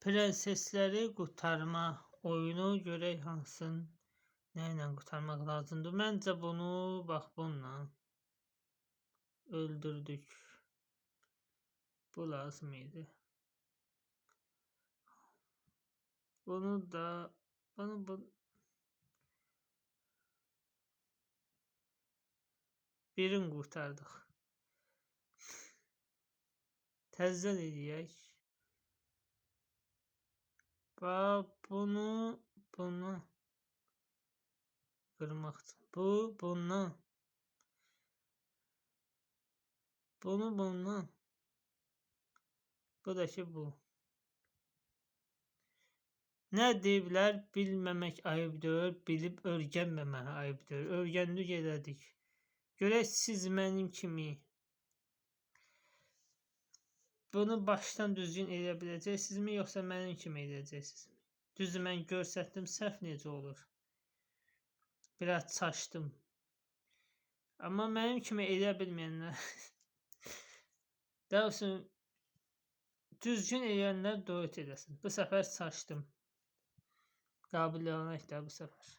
Prensesləri qurtarma oyunu görək hansın, nə ilə qurtarmaq lazımdır. Məncə bunu bax bununla öldürdük. Bu lazım idi. Bunu da birini qurtardıq. Təzədən eləyək. Bax bunu qırmaq üçün. Bundan. Bundan. Bu da ki bu. Nə deyiblər? Bilməmək ayıbdır, bilib öyrənməmək ayıbdır. Öyrəndik, elədik. Görək siz mənim kimi bunu başdan düzgün eləyə biləcəksinizmi, yoxsa mənim kimi eləyəcəksiniz? Düzdür, mən göstərdim, səhv necə olur? Biraz çaşdım. Amma mənim kimi eləyə bilməyənlər daha sonra düzgün eləyənlər duet eləsin. Bu səfər çaşdım. Qabil olacaq da bu səfər.